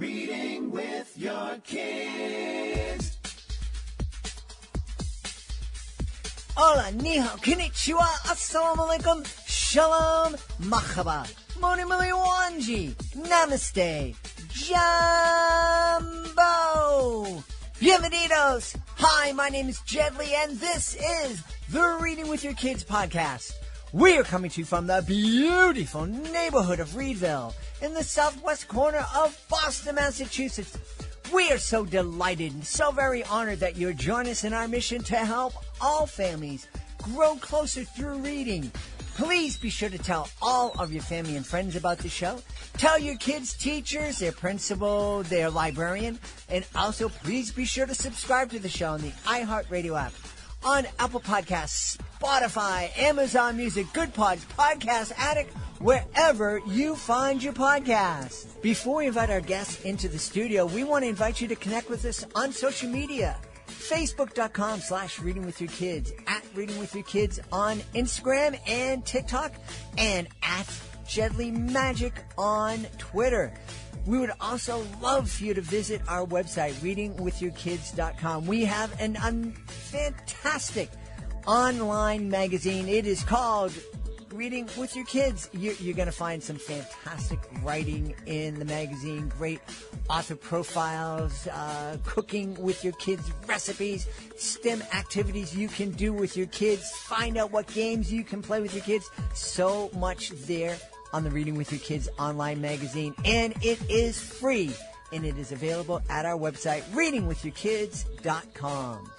Reading with your kids. Hola, ni hao, konnichiwa, assalamu alaikum, shalom, mahaba, moni mili wanji, namaste, jumbo, bienvenidos. Hi, my name is Jedley, and this is the Reading with Your Kids podcast. We are coming to you from the beautiful neighborhood of Reedville in the southwest corner of Boston, Massachusetts. We are so delighted and so very honored that you're joining us in our mission to help all families grow closer through reading. Please be sure to tell all of your family and friends about the show. Tell your kids' teachers, their principal, their librarian, and also please be sure to subscribe to the show on the iHeartRadio app, on Apple Podcasts, Spotify, Amazon Music, Good Pods, Podcast Addict, wherever you find your podcast. Before we invite our guests into the studio, we want to invite you to connect with us on social media. Facebook.com/readingwithyourkids, at Reading With Your Kids on Instagram and TikTok, and at Jedley Magic on Twitter. We would also love for you to visit our website, readingwithyourkids.com. We have a fantastic online magazine. It is called Reading with Your Kids. You're going to find some fantastic writing in the magazine, great author profiles, cooking with your kids, recipes, STEM activities you can do with your kids, find out what games you can play with your kids. So much there on the Reading with Your Kids online magazine, and it is free, and it is available at our website, readingwithyourkids.com.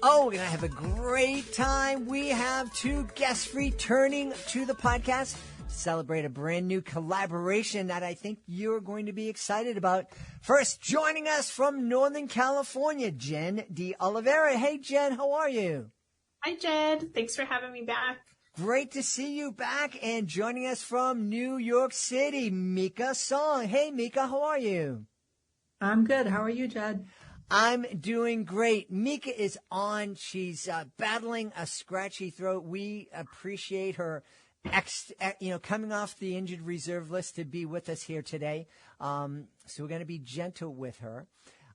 Oh, we're going to have a great time. We have two guests returning to the podcast to celebrate a brand new collaboration that I think you're going to be excited about. First, joining us from Northern California, Jen De Oliveira. Hey, Jen, how are you? Hi, Jed. Thanks for having me back. Great to see you back. And joining us from New York City, Mika Song. Hey, Mika, how are you? I'm good. How are you, Jed? I'm doing great. Mika is on. She's battling a scratchy throat. We appreciate her, coming off the injured reserve list to be with us here today. So we're going to be gentle with her.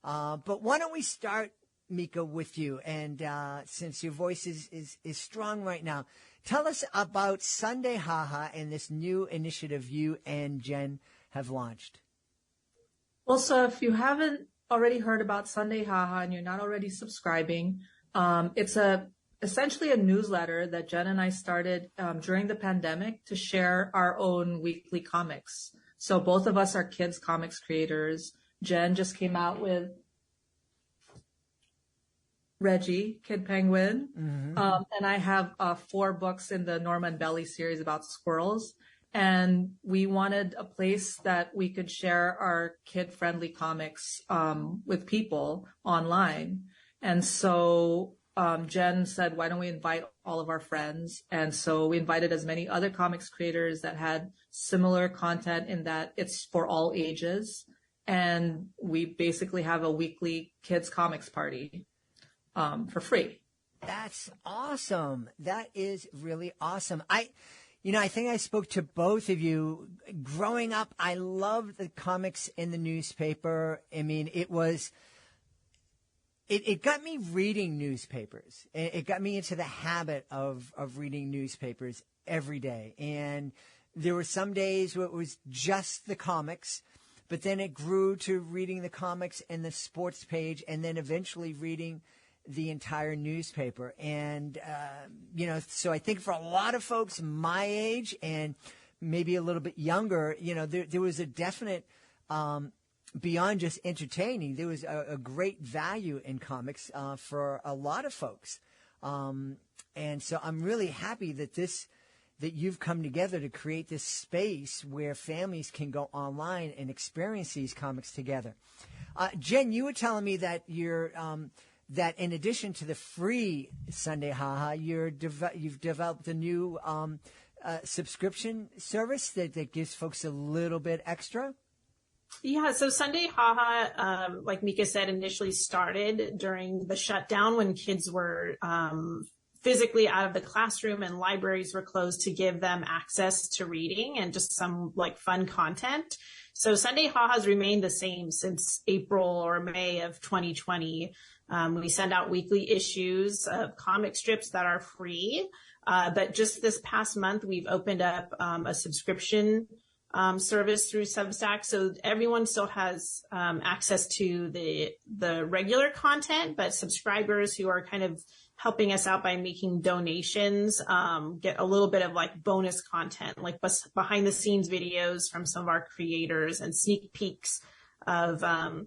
But why don't we start, Mika, with you? And since your voice is strong right now, tell us about Sunday Haha and this new initiative you and Jen have launched. Well, so if you haven't already heard about Sunday Haha and you're not already subscribing, it's essentially a newsletter that Jen and I started during the pandemic to share our own weekly comics. So both of us are kids comics creators. Jen just came out with Reggie, Kid Penguin. Mm-hmm. And I have 4 books in the Norman Belly series about squirrels. And we wanted a place that we could share our kid-friendly comics with people online. And so Jen said, why don't we invite all of our friends? And so we invited as many other comics creators that had similar content in that it's for all ages. And we basically have a weekly kids comics party for free. That's awesome. That is really awesome. I think I spoke to both of you. Growing up, I loved the comics in the newspaper. I mean, it got me reading newspapers. It got me into the habit of reading newspapers every day. And there were some days where it was just the comics, but then it grew to reading the comics and the sports page, and then eventually reading the entire newspaper. And, so I think for a lot of folks my age and maybe a little bit younger, there was a definite, beyond just entertaining, there was a great value in comics for a lot of folks. And so I'm really happy that you've come together to create this space where families can go online and experience these comics together. Jen, you were telling me that that in addition to the free Sunday Haha, you've developed a new subscription service that gives folks a little bit extra. Yeah, so Sunday Haha, like Mika said, initially started during the shutdown when kids were physically out of the classroom, and libraries were closed to give them access to reading and just some like fun content. So Sunday Haha has remained the same since April or May of 2020. We send out weekly issues of comic strips that are free. But just this past month, we've opened up a subscription service through Substack. So everyone still has access to the regular content, but subscribers who are kind of helping us out by making donations get a little bit of like bonus content, like behind the scenes videos from some of our creators and sneak peeks of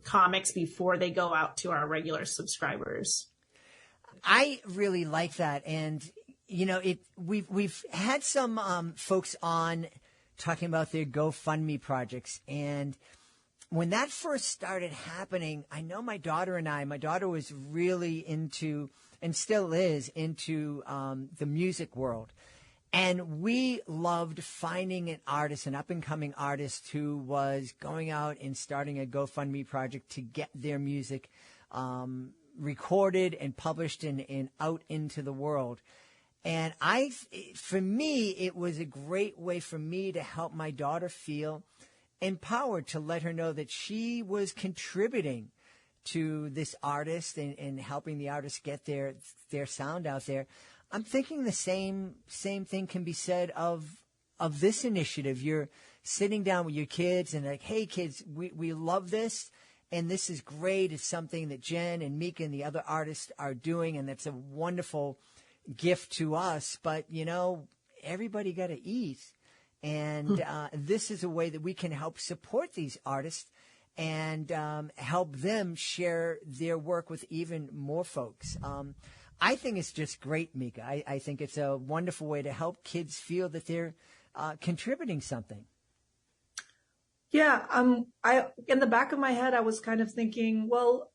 comics before they go out to our regular subscribers. I really like that. And, you know, we've had some folks on talking about their GoFundMe projects. And when that first started happening, I know my daughter was really into, and still is, into the music world. And we loved finding an artist, an up-and-coming artist who was going out and starting a GoFundMe project to get their music recorded and published and out into the world. And for me, it was a great way for me to help my daughter feel empowered, to let her know that she was contributing to this artist and helping the artist get their sound out there. I'm thinking the same thing can be said of this initiative. You're sitting down with your kids and like, hey kids, we love this and this is great. It's something that Jen and Mika and the other artists are doing, and that's a wonderful gift to us. But you know, everybody got to eat, and this is a way that we can help support these artists and help them share their work with even more folks. I think it's just great, Mika. I think it's a wonderful way to help kids feel that they're contributing something. Yeah. In the back of my head, I was kind of thinking, well,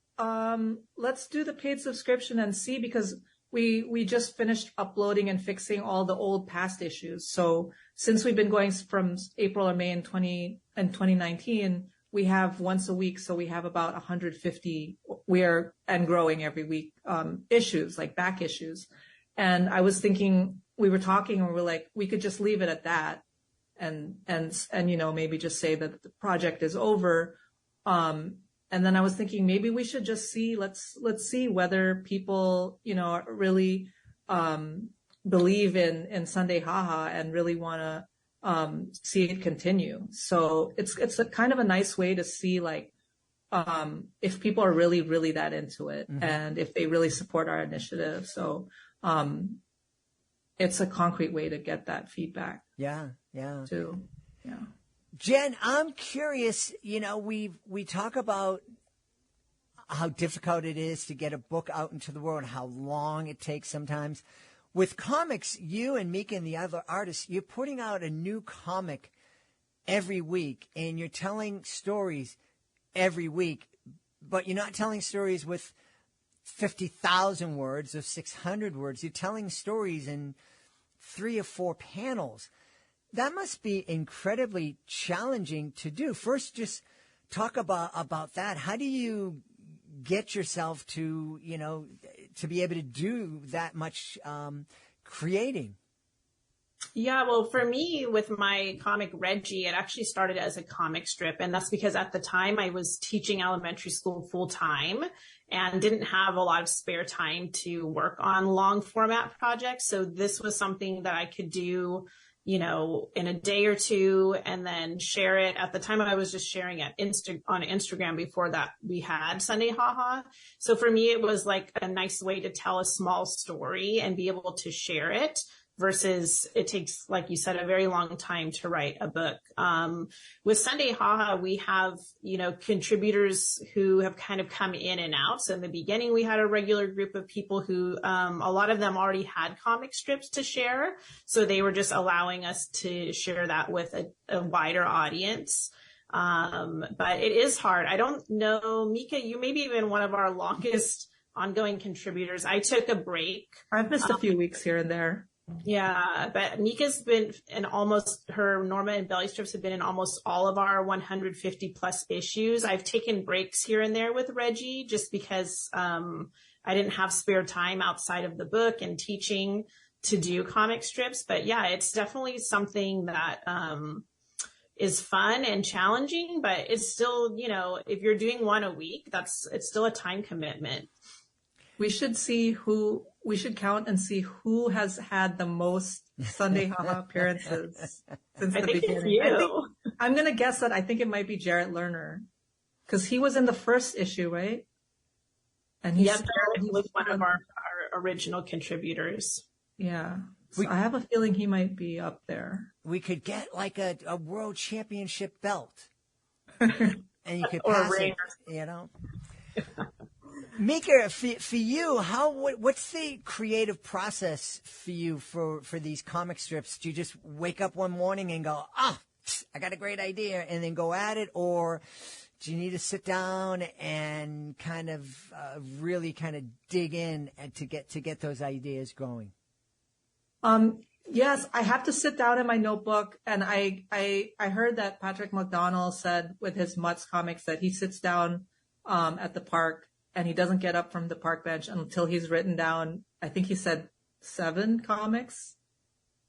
let's do the paid subscription and see, because we just finished uploading and fixing all the old past issues. So since we've been going from April or May in 2019, we have once a week. So we have about 150 and growing every week, issues, like back issues. And I was thinking, we were talking and we're like, we could just leave it at that. And, you know, maybe just say that the project is over. And then I was thinking maybe we should just see, let's see whether people, you know, really, believe in Sunday Haha and really want to, see it continue. So it's a kind of a nice way to see, like, if people are really, really that into it, mm-hmm. and if they really support our initiative. So, it's a concrete way to get that feedback. Yeah. Too. Yeah. Jen, I'm curious, you know, we talk about how difficult it is to get a book out into the world, how long it takes sometimes. With comics, you and Mika and the other artists, you're putting out a new comic every week, and you're telling stories every week, but you're not telling stories with 50,000 words or 600 words. You're telling stories in 3 or 4 panels. That must be incredibly challenging to do. First, just talk about that. How do you get yourself to, you know, to be able to do that much creating? Yeah, well, for me, with my comic Reggie, it actually started as a comic strip. And that's because at the time I was teaching elementary school full time and didn't have a lot of spare time to work on long format projects. So this was something that I could do, you know, in a day or two and then share it. At the time, I was just sharing it on Instagram. Before that, we had Sunday Haha. So for me, it was like a nice way to tell a small story and be able to share it, versus it takes, like you said, a very long time to write a book. With Sunday Haha, we have, you know, contributors who have kind of come in and out. So in the beginning, we had a regular group of people who, a lot of them already had comic strips to share. So they were just allowing us to share that with a wider audience. But it is hard. I don't know, Mika, you may be even one of our longest ongoing contributors. I took a break. I've missed a few weeks here and there. Yeah, but Mika's been in almost her Norma and Belly strips have been in almost all of our 150 plus issues. I've taken breaks here and there with Reggie just because I didn't have spare time outside of the book and teaching to do comic strips. But yeah, it's definitely something that is fun and challenging, but it's still, you know, if you're doing one a week, it's still a time commitment. We should count and see who has had the most Sunday Haha appearances since the beginning. I'm going to guess that I think it might be Jarrett Lerner because he was in the first issue, right? And he was one of our original contributors. Yeah. So I have a feeling he might be up there. We could get like a world championship belt. And you could pass it, you know. Mika, for you, what's the creative process for you for these comic strips? Do you just wake up one morning and go, I got a great idea, and then go at it, or do you need to sit down and kind of really kind of dig in and to get those ideas going? Yes, I have to sit down in my notebook, and I heard that Patrick McDonnell said with his Mutts comics that he sits down at the park and he doesn't get up from the park bench until he's written down, I think he said 7 comics,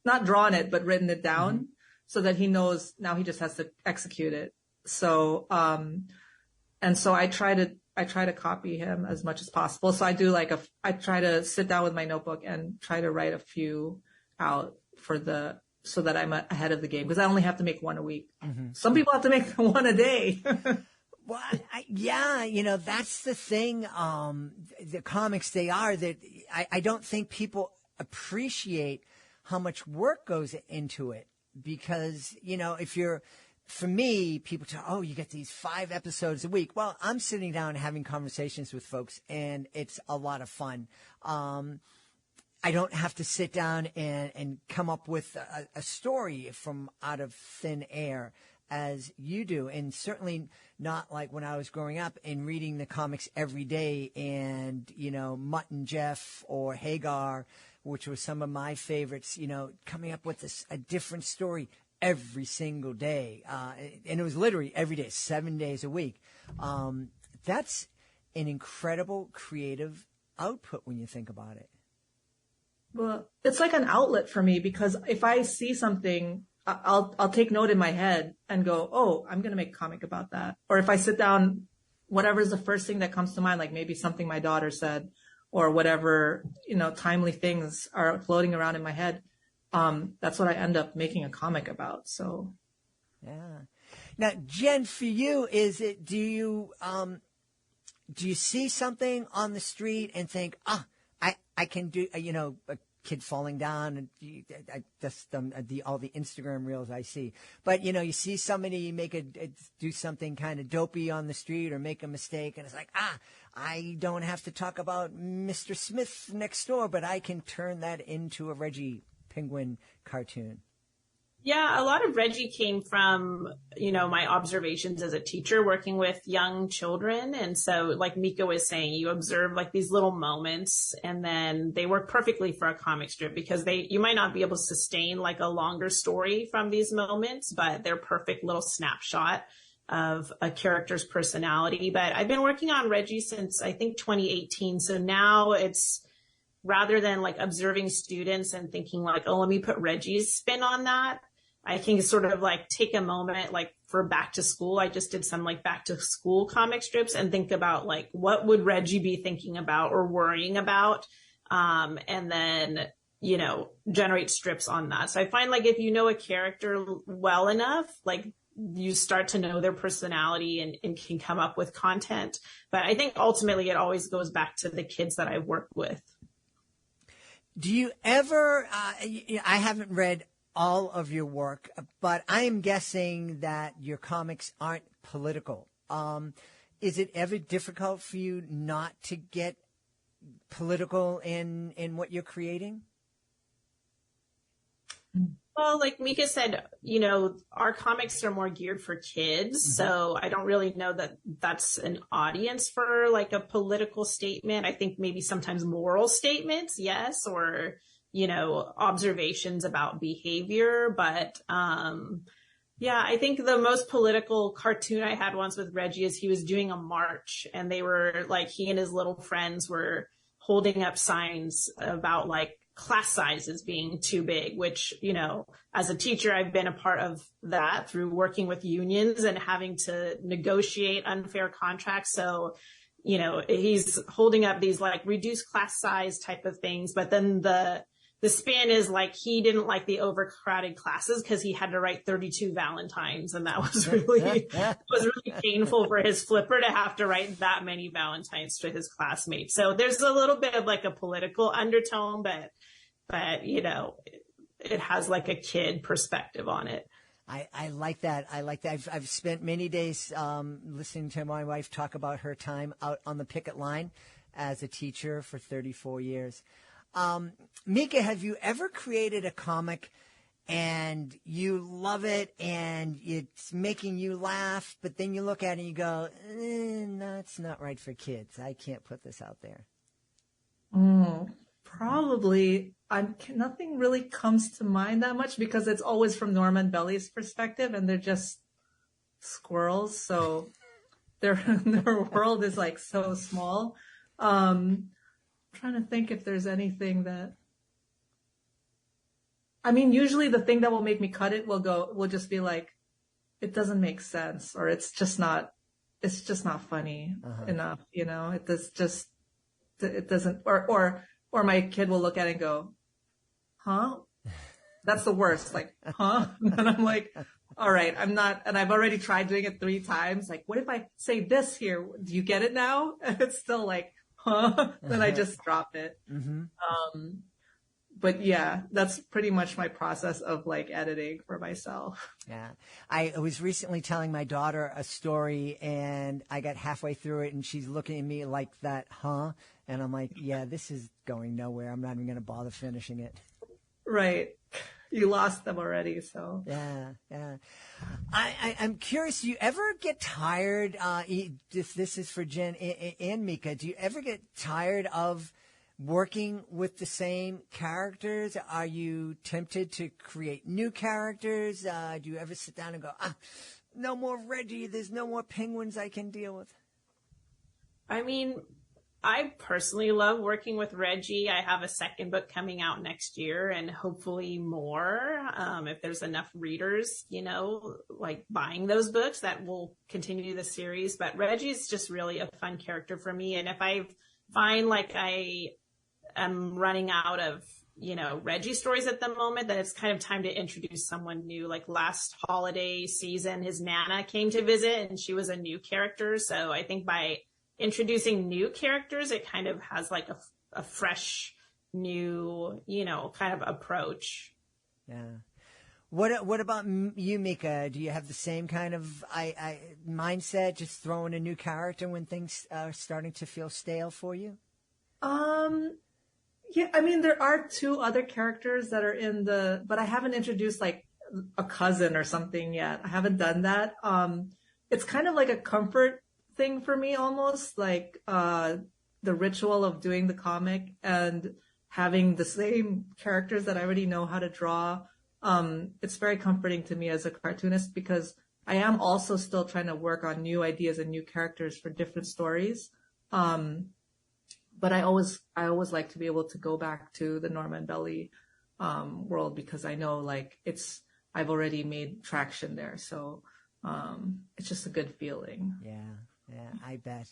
not drawn it, but written it down so that he knows now he just has to execute it. So, and so I try to copy him as much as possible. So I do I try to sit down with my notebook and try to write a few out so that I'm ahead of the game, because I only have to make one a week. Some people have to make one a day. Well, yeah, you know, that's the thing. The comics, they are that I don't think people appreciate how much work goes into it, because, you know, for me, people tell, you get these 5 episodes a week. Well, I'm sitting down and having conversations with folks, and it's a lot of fun. I don't have to sit down and come up with a story from out of thin air as you do, and certainly not like when I was growing up and reading the comics every day, and, you know, Mutt and Jeff or Hagar, which was some of my favorites, you know, coming up with a different story every single day. And it was literally every day, 7 days a week. That's an incredible creative output when you think about it. Well, it's like an outlet for me, because if I see something, I'll take note in my head and go, I'm going to make a comic about that. Or if I sit down, whatever's the first thing that comes to mind, like maybe something my daughter said or whatever, you know, timely things are floating around in my head. That's what I end up making a comic about. So. Yeah. Now, Jen, for you, do you see something on the street and think, I can do, you know, a kid falling down, and just all the Instagram reels I see. But, you know, you see somebody do something kind of dopey on the street or make a mistake, and it's like, I don't have to talk about Mr. Smith next door, but I can turn that into a Reggie Penguin cartoon. Yeah, a lot of Reggie came from, you know, my observations as a teacher working with young children. And so, like Mika was saying, you observe like these little moments, and then they work perfectly for a comic strip, because you might not be able to sustain like a longer story from these moments, but they're perfect little snapshot of a character's personality. But I've been working on Reggie since I think 2018. So now it's, rather than like observing students and thinking like, let me put Reggie's spin on that, I can sort of like take a moment, like for back to school. I just did some like back to school comic strips and think about like, what would Reggie be thinking about or worrying about? And then, you know, generate strips on that. So I find like if you know a character well enough, like you start to know their personality and can come up with content. But I think ultimately it always goes back to the kids that I've worked with. Do you ever, I haven't read all of your work, but I am guessing that your comics aren't political. Is it ever difficult for you not to get political in what you're creating? Well, like Mika said, you know, our comics are more geared for kids. Mm-hmm. So I don't really know that that's an audience for like a political statement. I think maybe sometimes moral statements, yes, or observations about behavior. But, yeah, I think the most political cartoon I had once with Reggie is he was doing a march, and they were like, he and his little friends were holding up signs about like class sizes being too big, which, as a teacher, I've been a part of that through working with unions and having to negotiate unfair contracts. So, he's holding up these like reduced class size type of things, but then the spin is like he didn't like the overcrowded classes because he had to write 32 Valentines, and that was really painful for his flipper to have to write that many Valentines to his classmates. So there's a little bit of like a political undertone, but it has like a kid perspective on it. I like that. I've spent many days listening to my wife talk about her time out on the picket line as a teacher for 34 years. Mika, have you ever created a comic and you love it and it's making you laugh, but then you look at it and you go, no, it's not right for kids. I can't put this out there. Probably. Nothing really comes to mind that much because it's always from Norman Belly's perspective, and they're just squirrels. So their world is like so small. Trying to think if there's anything that, usually the thing that will make me cut it will just be like, it doesn't make sense, or it's just not funny enough, it doesn't, or my kid will look at it and go, huh? That's the worst. Like, huh? And I'm like, all right, I'm not, and I've already tried doing it 3 times. Like, what if I say this here? Do you get it now? And it's still like, huh? Then I just drop it. But yeah, that's pretty much my process of like editing for myself. Yeah. I was recently telling my daughter a story and I got halfway through it and she's looking at me like that, huh? And I'm like, yeah, this is going nowhere. I'm not even going to bother finishing it. Right. You lost them already, so. Yeah. I'm curious, do you ever get tired, if this is for Jen and Mika, do you ever get tired of working with the same characters? Are you tempted to create new characters? Do you ever sit down and go, no more Reggie, there's no more penguins I can deal with? I personally love working with Reggie. I have a second book coming out next year and hopefully more. If there's enough readers, like buying those books, that will continue the series. But Reggie's just really a fun character for me. And if I find like I am running out of, Reggie stories at the moment, then it's kind of time to introduce someone new. Like last holiday season, his Nana came to visit and she was a new character. So I think by introducing new characters, it kind of has like a fresh, new, kind of approach. Yeah. What about you, Mika? Do you have the same kind of mindset, just throwing a new character when things are starting to feel stale for you? Yeah, there are 2 other characters that are but I haven't introduced like a cousin or something yet. I haven't done that. It's kind of like a comfort thing for me, almost like the ritual of doing the comic and having the same characters that I already know how to draw. It's very comforting to me as a cartoonist because I am also still trying to work on new ideas and new characters for different stories. But I always like to be able to go back to the Norman Belly world because I know like I've already made traction there. So it's just a good feeling. Yeah, I bet.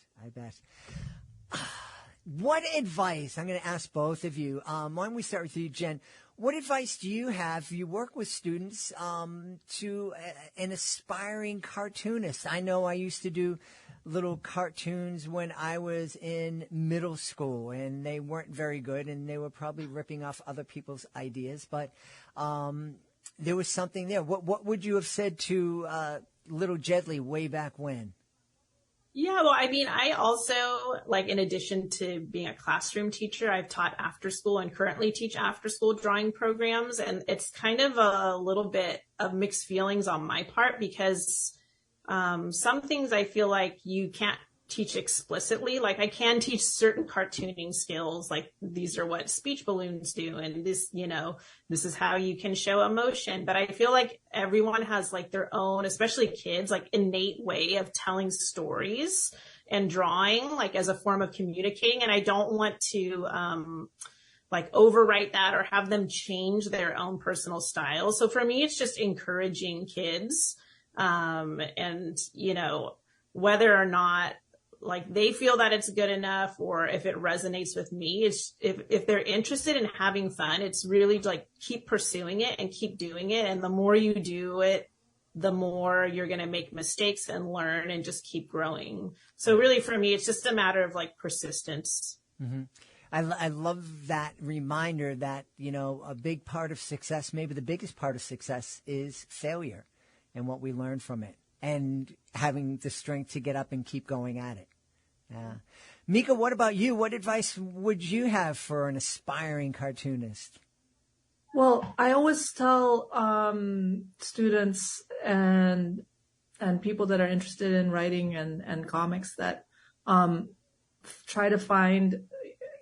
What advice, I'm going to ask both of you, why don't we start with you, Jen? What advice do you have? You work with students to an aspiring cartoonist. I know I used to do little cartoons when I was in middle school, and they weren't very good, and they were probably ripping off other people's ideas, but there was something there. What would you have said to little Jedley way back when? Yeah, well, I also, like, in addition to being a classroom teacher, I've taught after school and currently teach after school drawing programs. And it's kind of a little bit of mixed feelings on my part because some things I feel like you can't teach explicitly. Like I can teach certain cartooning skills, like these are what speech balloons do. And this, you know, this is how you can show emotion. But I feel like everyone has like their own, especially kids, like innate way of telling stories and drawing, like as a form of communicating. And I don't want to, like overwrite that or have them change their own personal style. So for me, it's just encouraging kids, and, you know, whether or not like they feel that it's good enough or if it resonates with me, it's if they're interested in having fun, it's really like keep pursuing it and keep doing it. And the more you do it, the more you're going to make mistakes and learn and just keep growing. So really for me, it's just a matter of like persistence. Mm-hmm. I love that reminder that, you know, a big part of success, maybe the biggest part of success is failure and what we learn from it and having the strength to get up and keep going at it. Yeah. Mika, what about you? What advice would you have for an aspiring cartoonist? Well, I always tell students and people that are interested in writing and comics that try to find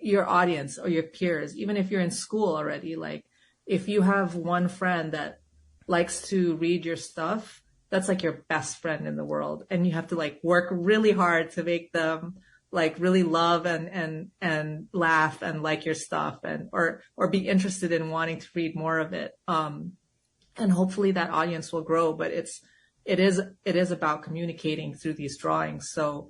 your audience or your peers, even if you're in school already. Like if you have one friend that likes to read your stuff, that's like your best friend in the world. And you have to like work really hard to make them like really love and laugh and like your stuff and, or be interested in wanting to read more of it. And hopefully that audience will grow, but it is about communicating through these drawings. So,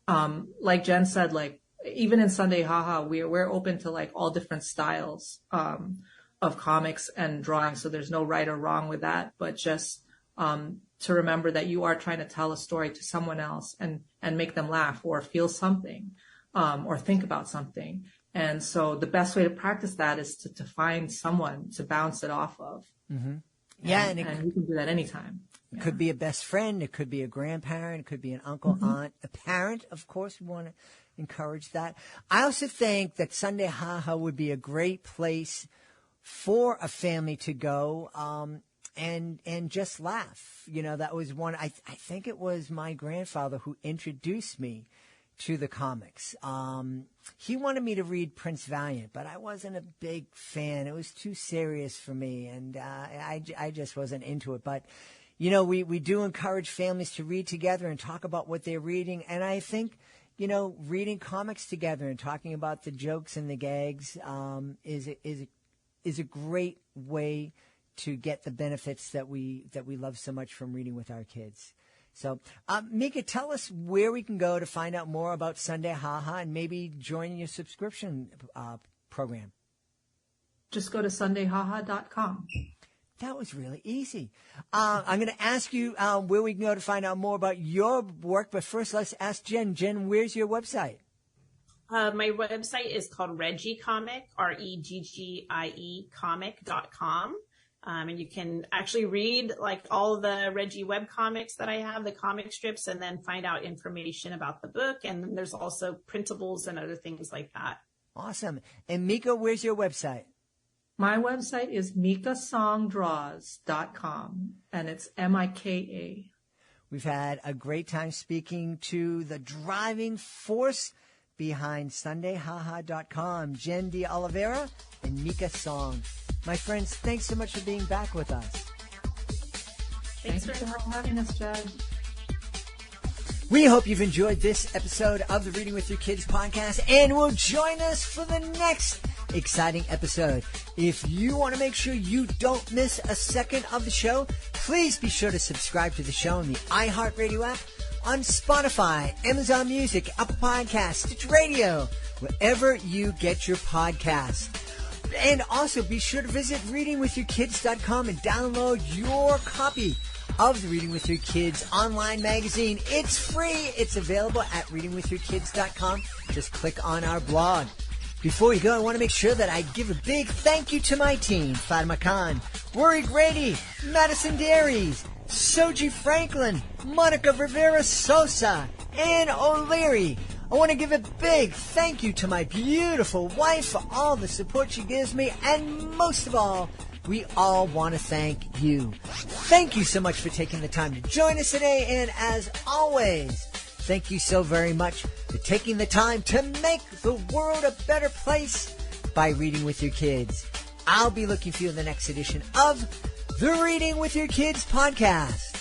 like Jen said, like, even in Sunday Haha, we're open to like all different styles of comics and drawing. So there's no right or wrong with that, but just to remember that you are trying to tell a story to someone else and make them laugh or feel something or think about something. And so the best way to practice that is to find someone to bounce it off of. Mm-hmm. Yeah, and you can do that anytime. It could be a best friend. It could be a grandparent. It could be an uncle, aunt, a parent. Of course, we want to encourage that. I also think that Sunday Haha would be a great place for a family to go and just laugh. You know, that was one. I think it was my grandfather who introduced me to the comics. He wanted me to read Prince Valiant, but I wasn't a big fan. It was too serious for me, and I just wasn't into it. But you know, we do encourage families to read together and talk about what they're reading, and I think, you know, reading comics together and talking about the jokes and the gags is a great way to get the benefits that we love so much from reading with our kids. So, Mika, tell us where we can go to find out more about Sunday Haha and maybe join your subscription program. Just go to sundayhaha.com. That was really easy. I'm going to ask you where we can go to find out more about your work, but first let's ask Jen. Jen, where's your website? My website is called Reggie Comic, REGGIE comic.com. And you can actually read like all the Reggie web comics that I have, the comic strips, and then find out information about the book. And then there's also printables and other things like that. Awesome. And Mika, where's your website? My website is mikasongdraws.com, and it's MIKA. We've had a great time speaking to the driving force behind SundayHaha.com, Jen De Oliveira and Mika Song. My friends, thanks so much for being back with us. Thanks for having us, Jen. We hope you've enjoyed this episode of the Reading with Your Kids podcast and will join us for the next exciting episode. If you want to make sure you don't miss a second of the show, please be sure to subscribe to the show on the iHeartRadio app, on Spotify, Amazon Music, Apple Podcasts, Stitch Radio, wherever you get your podcasts. And also be sure to visit readingwithyourkids.com and download your copy of the Reading With Your Kids online magazine. It's free. It's available at readingwithyourkids.com. Just click on our blog. Before we go, I want to make sure that I give a big thank you to my team: Fatima Khan, Rory Grady, Madison Dairies, Soji Franklin, Monica Rivera Sosa, Ann O'Leary. I want to give a big thank you to my beautiful wife for all the support she gives me, and most of all, we all want to thank you. Thank you so much for taking the time to join us today, and as always, thank you so very much for taking the time to make the world a better place by reading with your kids. I'll be looking for you in the next edition of the Reading with Your Kids podcast.